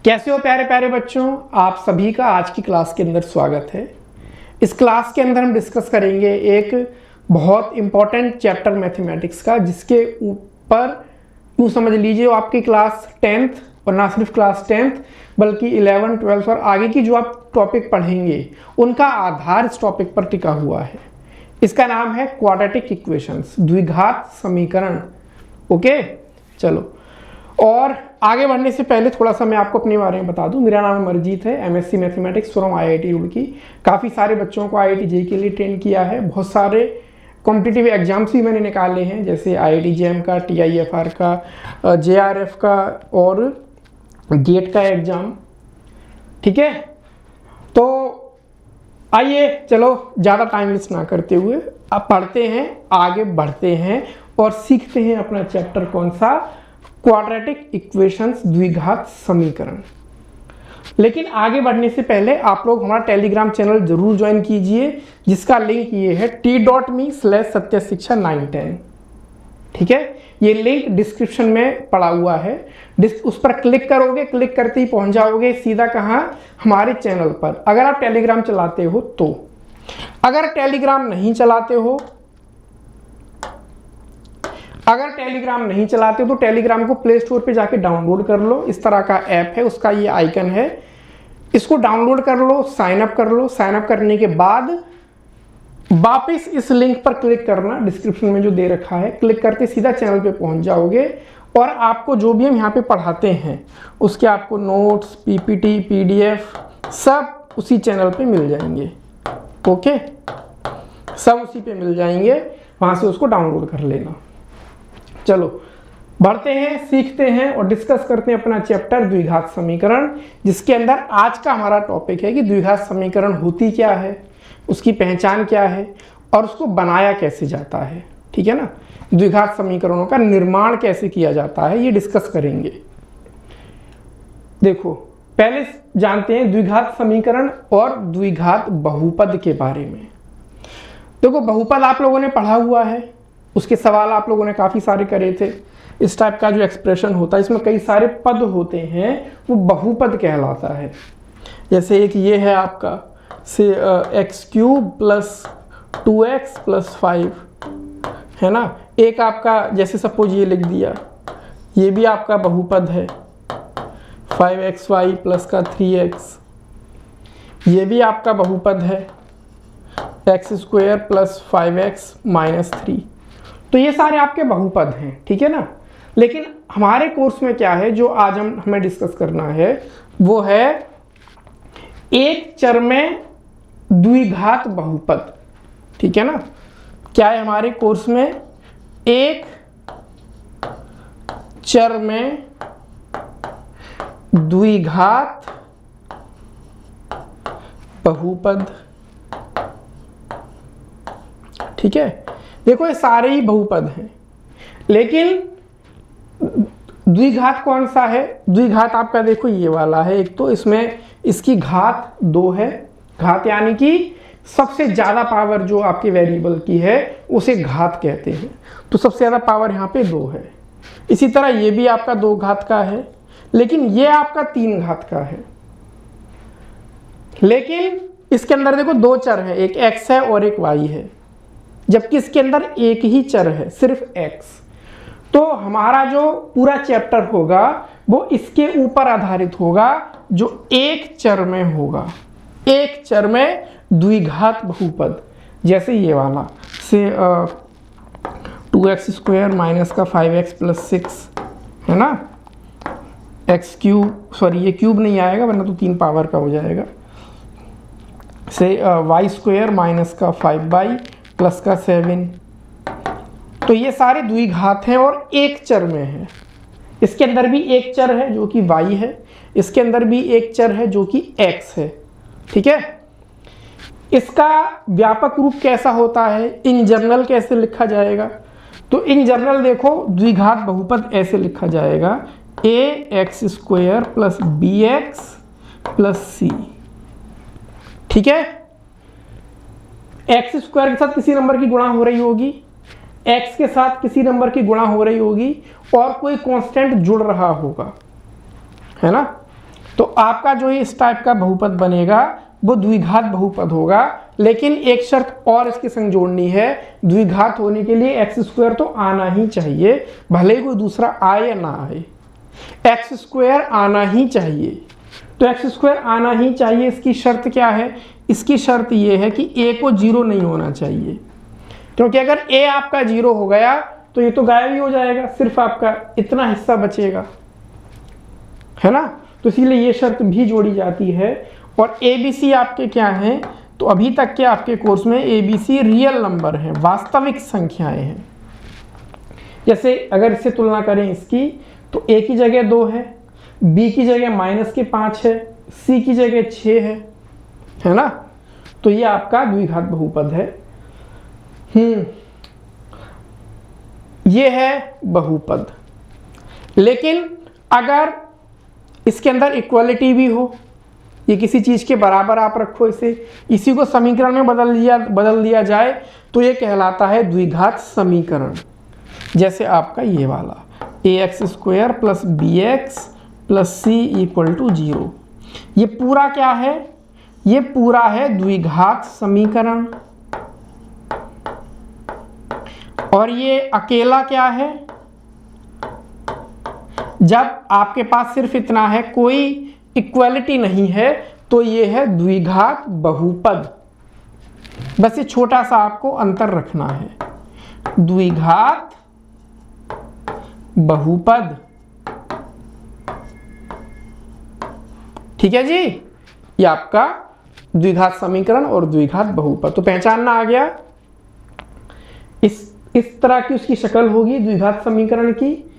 कैसे हो प्यारे प्यारे बच्चों, आप सभी का आज की क्लास के अंदर स्वागत है। इस क्लास के अंदर हम डिस्कस करेंगे एक बहुत इंपॉर्टेंट चैप्टर मैथमेटिक्स का, जिसके ऊपर यूँ समझ लीजिए आपकी क्लास 10th और ना सिर्फ क्लास 10th बल्कि 11th 12th और आगे की जो आप टॉपिक पढ़ेंगे उनका आधार इस टॉपिक पर टिका हुआ है। इसका नाम है क्वाड्रेटिक इक्वेशंस, द्विघात समीकरण। ओके, चलो और आगे बढ़ने से पहले थोड़ा सा मैं आपको अपने बारे में बता दूं। मेरा नाम अमरजीत है, MSc mathematics from IIT Roorkee. काफ़ी सारे बच्चों को आईआईटी जेईई के लिए ट्रेन किया है। बहुत सारे कॉम्पिटिटिव एग्जाम्स भी मैंने निकाले हैं, जैसे आईआईटी जेएम का, टीआईएफआर का, जेआरएफ का और गेट का एग्ज़ाम। ठीक है, तो आइए चलो ज़्यादा टाइम वेस्ट ना करते हुए अब पढ़ते हैं, आगे बढ़ते हैं और सीखते हैं अपना चैप्टर कौन सा, क्वाड्रेटिक इक्वेशंस, द्विघात समीकरण। लेकिन आगे बढ़ने से पहले आप लोग हमारा टेलीग्राम चैनल जरूर ज्वाइन कीजिए, जिसका लिंक ये है t.me/सत्यशिक्षा 910। ठीक है, ये लिंक डिस्क्रिप्शन में पड़ा हुआ है। उस पर क्लिक करोगे, क्लिक करते ही पहुंच जाओगे सीधा कहाँ, हमारे चैनल पर। अगर आप टेलीग्राम चलाते हो तो, अगर टेलीग्राम नहीं चलाते हो तो टेलीग्राम को प्ले स्टोर पे जाके डाउनलोड कर लो। इस तरह का ऐप है, उसका ये आइकन है, इसको डाउनलोड कर लो, साइन अप कर लो। साइन अप करने के बाद वापस इस लिंक पर क्लिक करना, डिस्क्रिप्शन में जो दे रखा है, क्लिक करते सीधा चैनल पे पहुंच जाओगे और आपको जो भी हम यहाँ पे पढ़ाते हैं उसके आपको नोट्स, पीपीटी, पीडीएफ सब उसी चैनल पे मिल जाएंगे। ओके, सब उसी पे मिल जाएंगे, वहाँ से उसको डाउनलोड कर लेना। चलो बढ़ते हैं, सीखते हैं और डिस्कस करते हैं अपना चैप्टर द्विघात समीकरण, जिसके अंदर आज का हमारा टॉपिक है कि द्विघात समीकरण होती क्या है, उसकी पहचान क्या है और उसको बनाया कैसे जाता है। ठीक है ना, द्विघात समीकरणों का निर्माण कैसे किया जाता है, ये डिस्कस करेंगे। देखो, पहले जानते हैं द्विघात समीकरण और द्विघात बहुपद के बारे में। देखो, बहुपद आप लोगों ने पढ़ा हुआ है, उसके सवाल आप लोगों ने काफ़ी सारे करे थे। इस टाइप का जो एक्सप्रेशन होता है, इसमें कई सारे पद होते हैं, वो बहुपद कहलाता है। जैसे एक ये है आपका से x³ + 2x + 5 है ना। एक आपका जैसे सपोज ये लिख दिया, ये भी आपका बहुपद है, 5xy + 3x। ये भी आपका बहुपद है, x² + 5x - 3। तो ये सारे आपके बहुपद हैं, ठीक है ना। लेकिन हमारे कोर्स में क्या है जो आज हमें डिस्कस करना है, वो है एक चर में द्विघात बहुपद। ठीक है ना, क्या है हमारे कोर्स में, एक चर में द्विघात बहुपद। ठीक है, देखो ये सारे ही बहुपद हैं, लेकिन द्विघात कौन सा है। द्विघात आपका देखो ये वाला है, एक तो इसमें इसकी घात 2 है। घात यानी कि सबसे ज़्यादा पावर जो आपके वेरिएबल की है उसे घात कहते हैं। तो सबसे ज़्यादा पावर यहाँ पे 2 है। इसी तरह ये भी आपका 2 घात का है, लेकिन ये आपका 3 घात का है। लेकिन इसके अंदर देखो 2 चर है, एक x है और एक y है, जबकि इसके अंदर एक ही चर है, सिर्फ x। तो हमारा जो पूरा चैप्टर होगा वो इसके ऊपर आधारित होगा, जो एक चर में होगा, एक चर में द्विघात बहुपद। जैसे ये वाला से 2x² - 5x + 6 है ना, x³ सॉरी ये क्यूब नहीं आएगा वरना तो 3 पावर का हो जाएगा, से y² - 5y + 7। तो ये सारे द्विघात हैं और एक चर में है। इसके अंदर भी एक चर है जो कि y है, इसके अंदर भी एक चर है जो कि x है। ठीक है, इसका व्यापक रूप कैसा होता है, इन जनरल कैसे लिखा जाएगा। तो इन जनरल देखो, द्विघात बहुपद ऐसे लिखा जाएगा, ax² + bx + c। ठीक है, x² के साथ किसी नंबर की गुणा हो रही होगी, x के साथ किसी नंबर की गुणा हो रही होगी और कोई कांस्टेंट जुड़ रहा होगा, है ना। तो आपका जो इस टाइप का बहुपद बनेगा वो द्विघात बहुपद होगा, लेकिन एक शर्त और इसके संग जोड़नी है, द्विघात होने के लिए एक्स स्क्वायर तो आना ही चाहिए, भले ही कोई दूसरा आए या ना आए, एक्स स्क्वायर आना ही चाहिए। तो एक्स स्क्वायर आना ही चाहिए, इसकी शर्त क्या है? इसकी शर्त ये है कि ए को जीरो नहीं होना चाहिए, क्योंकि अगर ए आपका जीरो हो गया तो ये तो गायब ही हो जाएगा, सिर्फ आपका इतना हिस्सा बचेगा, है ना। तो इसीलिए ये शर्त भी जोड़ी जाती है। और ए बी सी आपके क्या हैं? तो अभी तक के आपके कोर्स में A B C real number हैं, वास्तविक संख्याएं हैं। जैसे अगर इससे तुलना करें इसकी, तो ए की जगह 2 है, बी की जगह -5 है, सी की जगह 6 है ना। तो ये आपका द्विघात बहुपद है। ये है बहुपद। लेकिन अगर इसके अंदर इक्वलिटी भी हो, ये किसी चीज के बराबर आप रखो, इसी को समीकरण में बदल दिया जाए तो ये कहलाता है द्विघात समीकरण। जैसे आपका ये वाला ax² + bx + c = 0, ये पूरा क्या है? ये पूरा है द्विघात समीकरण। और ये अकेला क्या है? जब आपके पास सिर्फ इतना है, कोई इक्वलिटी नहीं है, तो ये है द्विघात बहुपद। बस ये छोटा सा आपको अंतर रखना है, द्विघात बहुपद। ठीक है जी, ये आपका द्विघात समीकरण और द्विघात बहुपद तो पहचानना आ गया। इस तरह की उसकी शक्ल होगी द्विघात समीकरण की,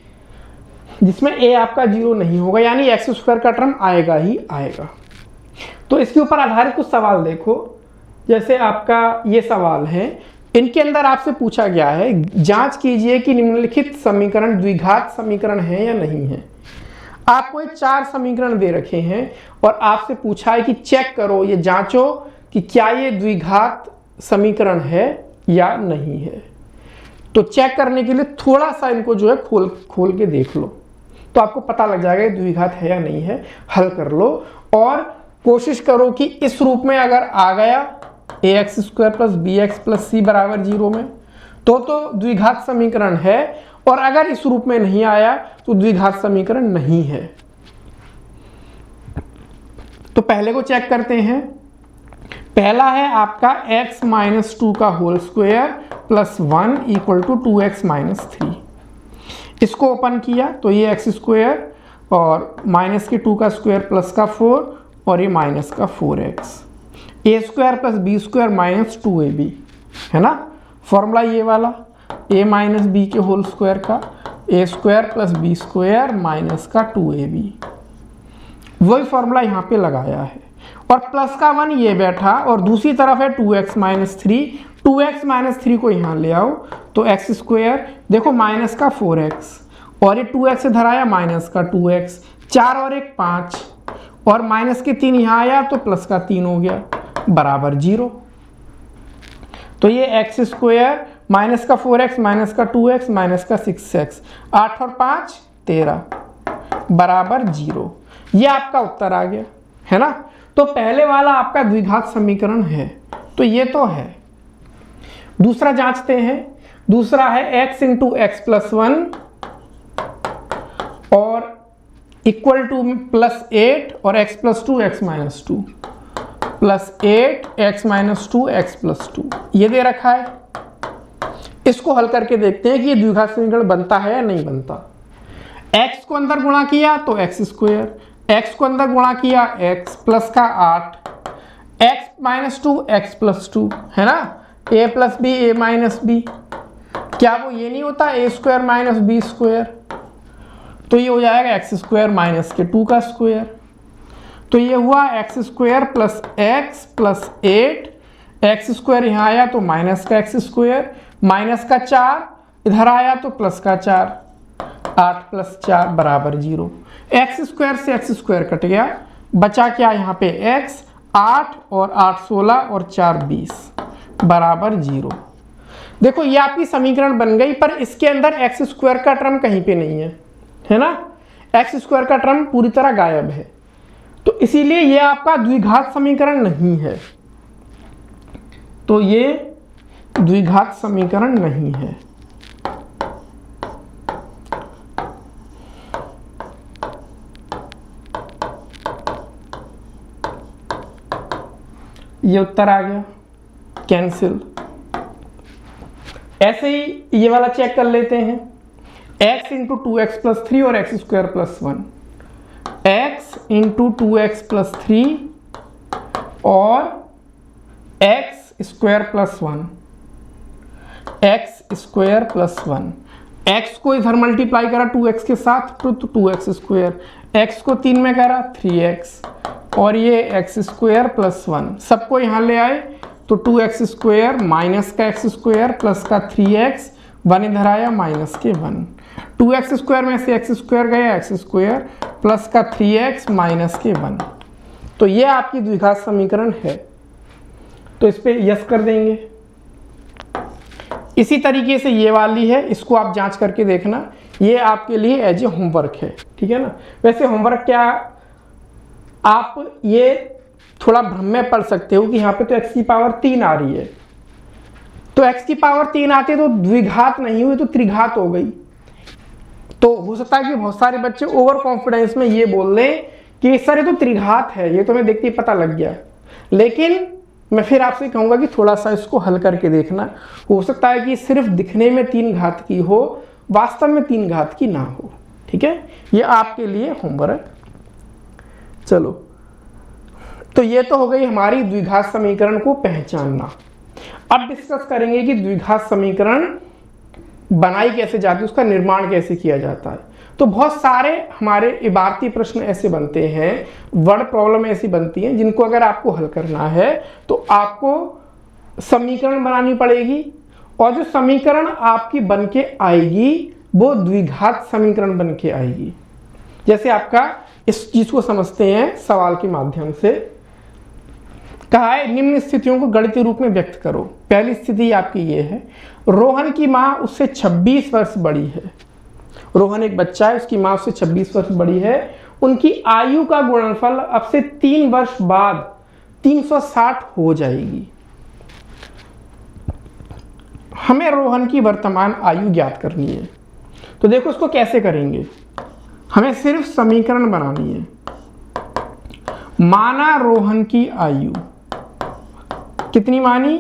जिसमें ए आपका 0 नहीं होगा, यानी x² का टर्म आएगा ही आएगा। तो इसके ऊपर आधारित कुछ सवाल देखो। जैसे आपका ये सवाल है, इनके अंदर आपसे पूछा गया है जांच कीजिए कि निम्नलिखित समीकरण द्विघात समीकरण है या नहीं है। आपको ये 4 समीकरण दे रखे हैं और आपसे पूछा है कि चेक करो, ये जांचो कि क्या ये द्विघात समीकरण है या नहीं है। तो चेक करने के लिए थोड़ा सा इनको जो है खोल के देख लो, तो आपको पता लग जाएगा द्विघात है या नहीं है। हल कर लो और कोशिश करो कि इस रूप में अगर आ गया ax² + bx + c = 0 में, तो द्विघात समीकरण है, और अगर इस रूप में नहीं आया तो द्विघात समीकरण नहीं है। तो पहले को चेक करते हैं। पहला है आपका x - 2 का होल स्क्वायर + 1 = 2x - 3। इसको ओपन किया तो ये x² और -2 का स्क्वायर प्लस का 4 और ये का 4x, a² + b² - 2ab, है ना। फॉर्मूला ये वाला a - b के होल स्क्वायर का a² + b² - का 2ab, वही फॉर्मूला यहाँ पे लगाया है। और प्लस का 1 ये बैठा, और दूसरी तरफ है 2x - 3, 2x - 3 को यहाँ ले आओ तो x², देखो का 4x, और ये 2x इधर आया का 2x, 4 और 1 5, और के 3 यहाँ आया तो प्लस का 3 हो गया बराबर 0। तो ये x² का 4x का 2x का 6x, 8 और 5 13 बराबर 0। ये आपका उत्तर आ गया, है ना। तो पहले वाला आपका द्विघात समीकरण है, तो ये तो है। दूसरा जांचते हैं। दूसरा है x × x + 1 और इक्वल टू +8 और x + 2 x - 2 +8 x - 2 x + 2, ये दे रखा है। इसको हल करके देखते हैं कि ये द्विघात समीकरण बनता है या नहीं बनता। x को अंदर गुणा किया तो x², x को अंदर गुणा किया x प्लस का 8, x - 2 x + 2, है ना। a + b a - b, क्या वो ये नहीं होता a² - b², तो ये हो जाएगा x² - 2 का स्क्वायर। तो ये हुआ x² + x + 8, x² यहाँ आया तो का x², का 4 इधर आया तो प्लस का 4, 8 + 4 बराबर 0। x² से x² कट गया, बचा क्या यहाँ पे x, 8 और 8 16 और 4 20 बराबर 0। देखो ये आपकी समीकरण बन गई, पर इसके अंदर x² का टर्म कहीं पे नहीं है, है ना। x² का टर्म पूरी तरह गायब है। तो इसीलिए ये आपका द्विघात समीकरण नहीं है, तो ये द्विघात समीकरण नहीं है। ये उत्तर आ गया, कैंसिल। ऐसे ही ये वाला चेक कर लेते हैं, x इंटू 2x प्लस 3 और x square plus 1, x into 2x plus 3 और x square plus 1, x square plus 1, x को इधर मल्टीप्लाई करा 2x के साथ तो 2x स्क्वायर, x को 3 में करा 3x और ये x स्क्वायर प्लस 1, सबको यहाँ ले आए तो 2x स्क्वायर माइनस का x स्क्वायर प्लस का 3x, 1 इधर आया माइनस के 1, 2x स्क्वायर में से x स्क्वायर गया, x स्क्वायर प्लस का 3x माइनस के 1। तो ये आपकी द्विघात समीकरण है, तो इस पे यस कर देंगे। इसी तरीके से ये वाली है, इसको आप जांच करके देखना, ये आपके लिए एज ए होमवर्क है, ठीक है ना। वैसे होमवर्क क्या, आप ये थोड़ा भ्रम में पड़ सकते हो कि यहाँ पे तो x की पावर 3 आ रही है, तो x की पावर 3 आती है तो द्विघात नहीं हुई तो त्रिघात हो गई। तो हो सकता है कि बहुत सारे बच्चे ओवर कॉन्फिडेंस में ये बोल दें कि सर ये तो त्रिघात है, ये तो मैं देखते ही पता लग गया। लेकिन मैं फिर आपसे कहूँगा कि थोड़ा सा इसको हल करके देखना, हो सकता है कि सिर्फ दिखने में 3 घात की हो, वास्तव में 3 घात की ना हो, ठीक है। ये आपके लिए होमवर्क। चलो, तो ये तो हो गई हमारी द्विघात समीकरण को पहचानना। अब डिस्कस करेंगे कि द्विघात समीकरण बनाई कैसे जाती है, उसका निर्माण कैसे किया जाता है। तो बहुत सारे हमारे इबारती प्रश्न ऐसे बनते हैं, वर्ड प्रॉब्लम ऐसी बनती हैं जिनको अगर आपको हल करना है तो आपको समीकरण बनानी पड़ेगी, और जो समीकरण आपकी बन के आएगी वो द्विघात समीकरण बन के आएगी। जैसे आपका इस चीज को समझते हैं सवाल के माध्यम से। कहा है निम्न स्थितियों को गणितीय रूप में व्यक्त करो। पहली स्थिति आपकी ये है, रोहन की माँ उससे 26 वर्ष बड़ी है। रोहन एक बच्चा है, उसकी माँ उससे 26 वर्ष बड़ी है। उनकी आयु का गुणनफल अब से 3 वर्ष बाद 360 हो जाएगी। हमें रोहन की वर्तमान आयु ज्ञात करनी है। तो देखो इसको कैसे करेंगे, हमें सिर्फ समीकरण बनानी है। माना रोहन की आयु कितनी मानी,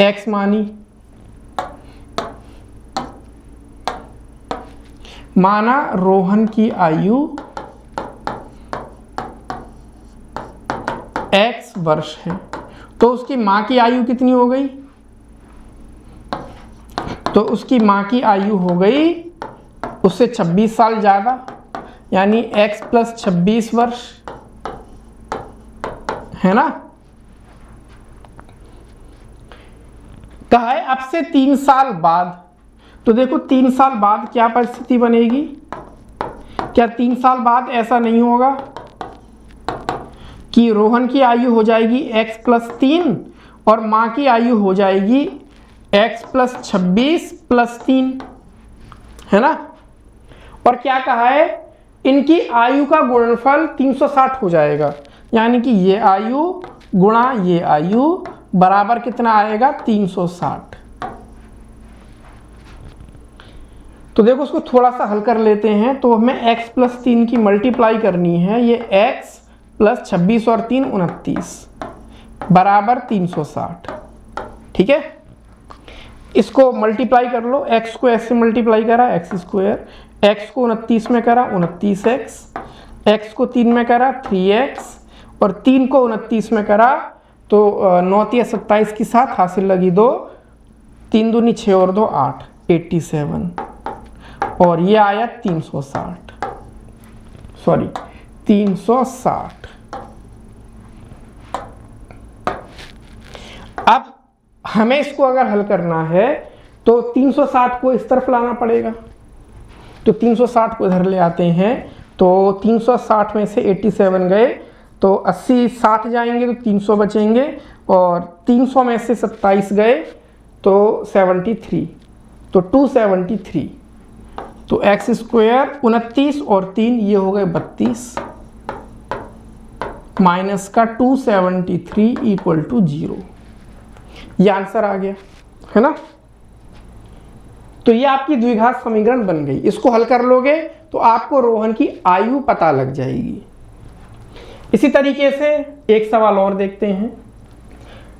x मानी। माना रोहन की आयु x वर्ष है, तो उसकी मां की आयु कितनी हो गई, तो उसकी मां की आयु हो गई उससे 26 साल ज्यादा, यानी x प्लस 26 वर्ष, है ना। कहा है अब से 3 साल बाद, तो देखो 3 साल बाद क्या परिस्थिति बनेगी, क्या 3 साल बाद ऐसा नहीं होगा कि रोहन की आयु हो जाएगी x प्लस 3 और मां की आयु हो जाएगी x प्लस 26 प्लस 3, है ना। और क्या कहा है, इनकी आयु का गुणनफल 360 हो जाएगा, यानी कि ये आयु गुणा ये आयु बराबर कितना आएगा, 360। तो देखो उसको थोड़ा सा हल कर लेते हैं। तो हमें x प्लस 3 की मल्टीप्लाई करनी है, ये x प्लस 26 और 3 29 बराबर 360, ठीक है। इसको मल्टीप्लाई कर लो, x को x से मल्टीप्लाई करा x स्क्वायर, x को 29 में करा 29x, x को 3 में करा 3x और 3 को 29 में करा तो 9 × 27 की साथ हासिल लगी 2, 3 दूनी 6 और 2 8, 87 और ये आया 360, सॉरी 360। अब हमें इसको अगर हल करना है तो 360 को इस तरफ लाना पड़ेगा, तो 360 को इधर ले आते हैं। तो 360 में से 87 गए तो 80 60 जाएंगे तो 300 बचेंगे, और 300 में से 27 गए तो 73, तो 273। तो x स्क्वायर 29 और 3 ये हो गए 32, माइनस का 273 इक्वल टू 0। ये आंसर आ गया है ना। तो ये आपकी द्विघात समीकरण बन गई। इसको हल कर लोगे तो आपको रोहन की आयु पता लग जाएगी। इसी तरीके से एक सवाल और देखते हैं।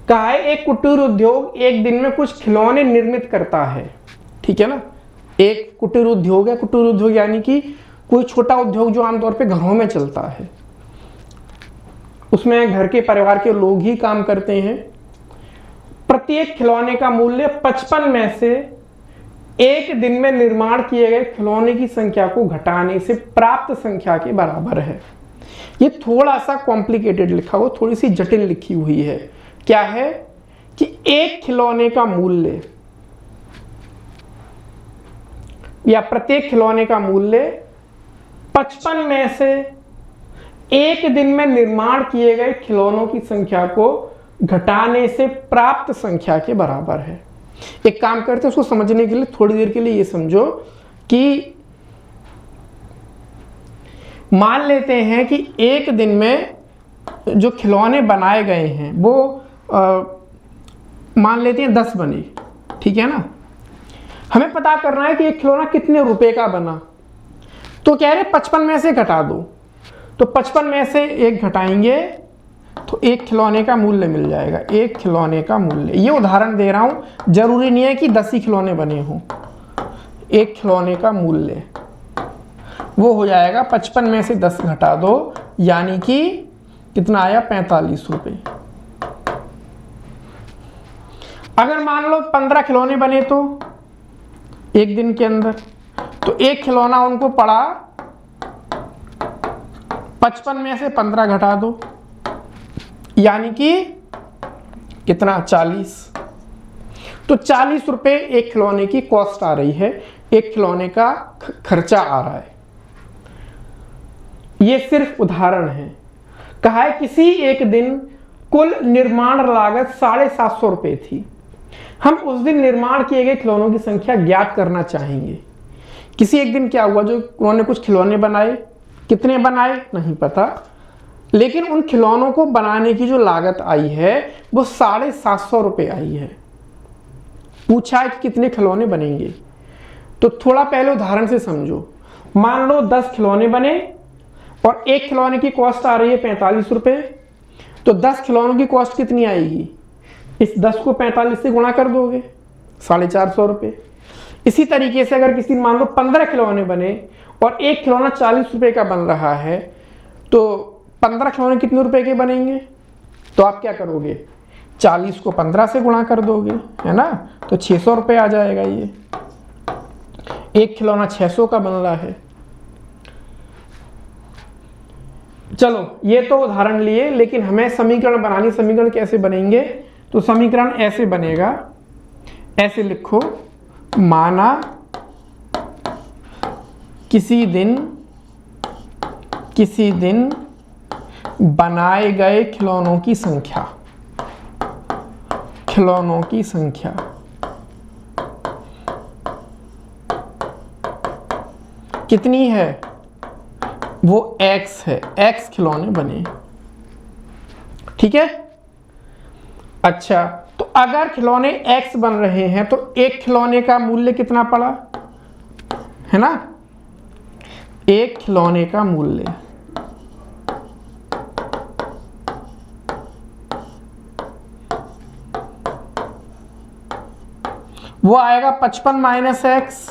कहा है एक कुटीर उद्योग एक दिन में कुछ खिलौने निर्मित करता है। ठीक है ना, एक कुटीर उद्योग है। कुटीर उद्योग यानी कि कोई छोटा उद्योग जो आमतौर पे घरों में चलता है, उसमें घर के परिवार के लोग ही काम करते हैं। प्रत्येक खिलौने का मूल्य 55 में से एक दिन में निर्माण किए गए खिलौने की संख्या को घटाने से प्राप्त संख्या के बराबर है। ये थोड़ा सा कॉम्प्लिकेटेड लिखा हुआ, थोड़ी सी जटिल लिखी हुई है। क्या है कि एक खिलौने का मूल्य या प्रत्येक खिलौने का मूल्य 55 में से एक दिन में निर्माण किए गए खिलौनों की संख्या को घटाने से प्राप्त संख्या के बराबर है। एक काम करते हैं, उसको समझने के लिए थोड़ी देर के लिए ये समझो कि मान लेते हैं कि एक दिन में जो खिलौने बनाए गए हैं वो मान लेते हैं 10 बने। ठीक है ना, हमें पता करना है कि एक खिलौना कितने रुपए का बना। तो कह रहे 55 में से घटा दो, तो 55 में से एक घटाएंगे तो एक खिलौने का मूल्य मिल जाएगा। एक खिलौने का मूल्य, ये उदाहरण दे रहा हूं, जरूरी नहीं है कि 10 ही खिलौने बने हों। एक खिलौने का मूल्य वो हो जाएगा 55 में से 10 घटा दो, यानी कि कितना आया, 45 रुपए। अगर मान लो 15 खिलौने बने तो एक दिन के अंदर, तो एक खिलौना उनको पड़ा 55 में से 15 घटा दो, यानी कि कितना, 40। तो 40 रुपए एक खिलौने की कॉस्ट आ रही है, एक खिलौने का खर्चा आ रहा है। ये सिर्फ उदाहरण है। कहा है किसी एक दिन कुल निर्माण लागत 750 रुपए थी। हम उस दिन निर्माण किए गए खिलौनों की संख्या ज्ञात करना चाहेंगे। किसी एक दिन क्या हुआ, जो उन्होंने कुछ खिलौने बनाए, कितने बनाए नहीं पता, लेकिन उन खिलौनों को बनाने की जो लागत आई है वो 750 रुपए आई है। पूछा है कि कितने खिलौने बनेंगे, तो थोड़ा पहले उदाहरण से समझो। मान लो 10 खिलौने बने और एक खिलौने की कॉस्ट आ रही है 45 रुपए, तो 10 खिलौनों की कॉस्ट कितनी आएगी, इस 10 को 45 से गुणा कर दोगे, 450 रुपए। इसी तरीके से अगर किसी मान लो 15 खिलौने बने और एक खिलौना 40 रुपए का बन रहा है, तो 15 खिलौने कितने रुपए के बनेंगे, तो आप क्या करोगे, 40 को 15 से गुणा कर दोगे, है ना, तो 600 रुपए आ जाएगा। ये एक खिलौना 600 का बन रहा है। चलो ये तो उदाहरण लिए, लेकिन हमें समीकरण बनानी। समीकरण कैसे बनेंगे, तो समीकरण ऐसे बनेगा, ऐसे लिखो, माना किसी दिन बनाए गए खिलौनों की संख्या कितनी है, वो x है, x खिलौने बने। ठीक है, अच्छा, तो अगर खिलौने x बन रहे हैं तो एक खिलौने का मूल्य कितना पड़ा, है ना, एक खिलौने का मूल्य वो आएगा 55 माइनस x,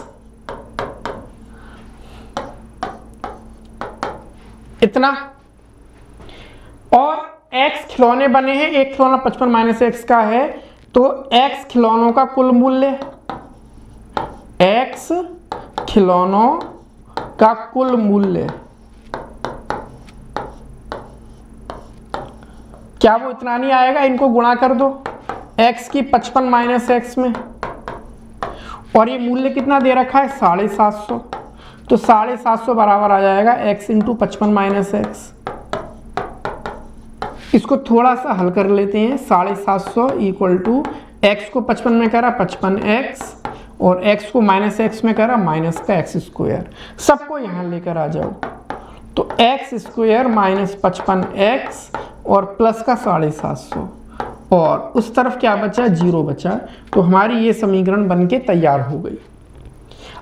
इतना। और x खिलौने बने हैं, एक खिलौना 55 माइनस x का है, तो x खिलौनों का कुल मूल्य, x खिलौनों का कुल मूल्य क्या वो इतना नहीं आएगा, इनको गुणा कर दो x की 55 माइनस x में, और ये मूल्य कितना दे रखा है, 750, तो 750 बराबर आ जाएगा x इंटू 55 माइनस x। इसको थोड़ा सा हल कर लेते हैं। 750 इक्वल टू x को 55 में करा 55x और x को माइनस x में करा माइनस का x स्क्वायर। सबको यहाँ लेकर आ जाओ, तो एक्स स्क्वायर माइनस 55x और प्लस का 750 और उस तरफ क्या बचा, 0 बचा। तो हमारी ये समीकरण बन के तैयार हो गई।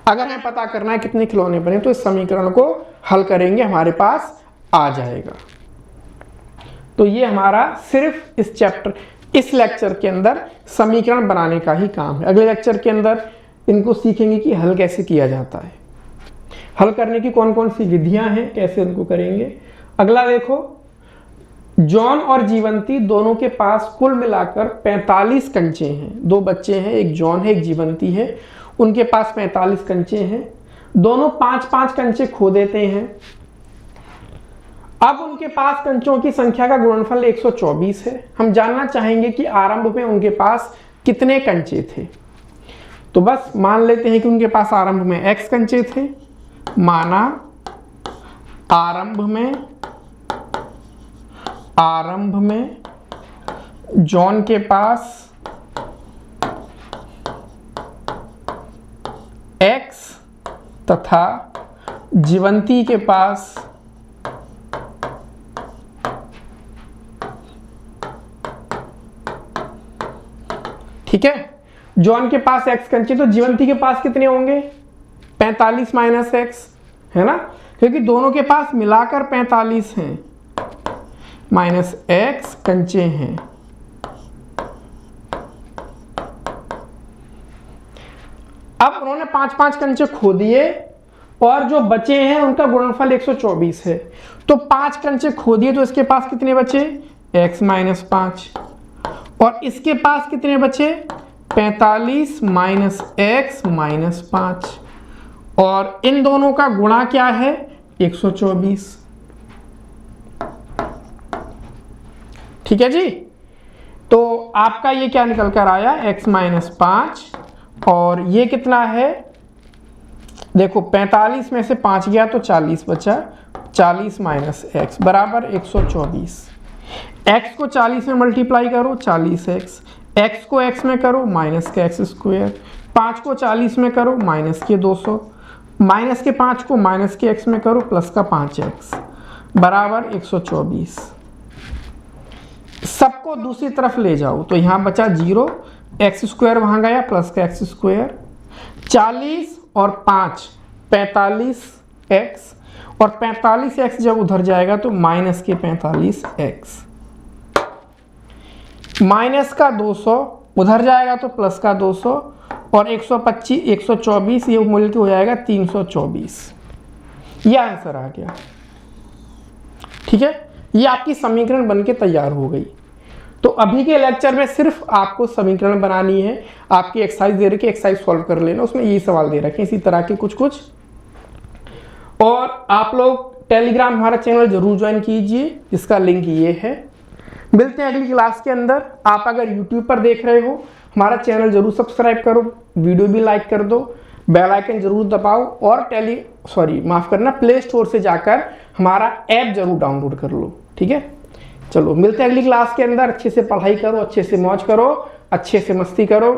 अगर हमें पता करना है कितने खिलौने बने तो इस समीकरण को हल करेंगे, हमारे पास आ जाएगा। तो ये हमारा सिर्फ इस चैप्टर, इस लेक्चर के अंदर समीकरण बनाने का ही काम है। अगले लेक्चर के अंदर इनको सीखेंगे कि हल कैसे किया जाता है, हल करने की कौन कौन सी विधियां हैं, कैसे इनको करेंगे। अगला देखो, जॉन और जीवंती दोनों के पास कुल मिलाकर 45 कंचे हैं। 2 बच्चे हैं, एक जॉन है एक जीवंती है, उनके पास 45 कंचे हैं। दोनों 5-5 कंचे खो देते हैं। अब उनके पास कंचों की संख्या का गुणनफल 124 है। हम जानना चाहेंगे कि आरंभ में उनके पास कितने कंचे थे। तो बस मान लेते हैं कि उनके पास आरंभ में x कंचे थे। माना आरंभ में जॉन के पास x तथा जीवंती के पास ठीक है, जॉन के पास x कंचे, तो जीवंती के पास कितने होंगे, 45 माइनस x, है ना, क्योंकि दोनों के पास मिलाकर 45 हैं, माइनस x कंचे हैं। अब उन्होंने 5-5 कंचे खो दिए और जो बचे हैं उनका गुणनफल 124 है। तो 5 कंचे खो दिए तो इसके पास कितने बचे, x माइनस 5, और इसके पास कितने बचे, 45 माइनस x माइनस 5, और इन दोनों का गुणा क्या है, 124। ठीक है जी। तो आपका ये क्या निकल कर आया, x माइनस 5, और ये कितना है, देखो 45 में से 5 गया तो 40 बचा, 40 माइनस x बराबर 124। x को 40 में मल्टीप्लाई करो, 40x, x को x में करो माइनस के x स्क्वायर, 5 को 40 में करो माइनस के 200, माइनस के 5 को माइनस के x में करो प्लस का 5x बराबर 124। सबको दूसरी तरफ ले जाओ तो यहाँ बचा 0, x स्क्वायर वहाँ गया प्लस का x स्क्वायर, 40 और 5 45x, और 45x जब उधर जाएगा तो माइनस के 45x, माइनस का 200 उधर जाएगा तो प्लस का 200, और 125 124 ये मूल्य हो जाएगा 324। ये आंसर आ गया। ठीक है, ये आपकी समीकरण बनके तैयार हो गई। तो अभी के लेक्चर में सिर्फ आपको समीकरण बनानी है। आपकी एक्सरसाइज दे रखी है, एक्सरसाइज सॉल्व कर लेना, उसमें यही सवाल दे रखे हैं इसी तरह के कुछ। और आप लोग टेलीग्राम हमारा चैनल जरूर ज्वाइन कीजिए, जिसका लिंक ये है। मिलते हैं अगली क्लास के अंदर। आप अगर यूट्यूब पर देख रहे हो, हमारा चैनल जरूर सब्सक्राइब करो, वीडियो भी लाइक कर दो, बेल आइकन जरूर दबाओ, और प्ले स्टोर से जाकर हमारा ऐप जरूर डाउनलोड कर लो। ठीक है, चलो मिलते हैं अगली क्लास के अंदर। अच्छे से पढ़ाई करो, अच्छे से मौज करो, अच्छे से मस्ती करो।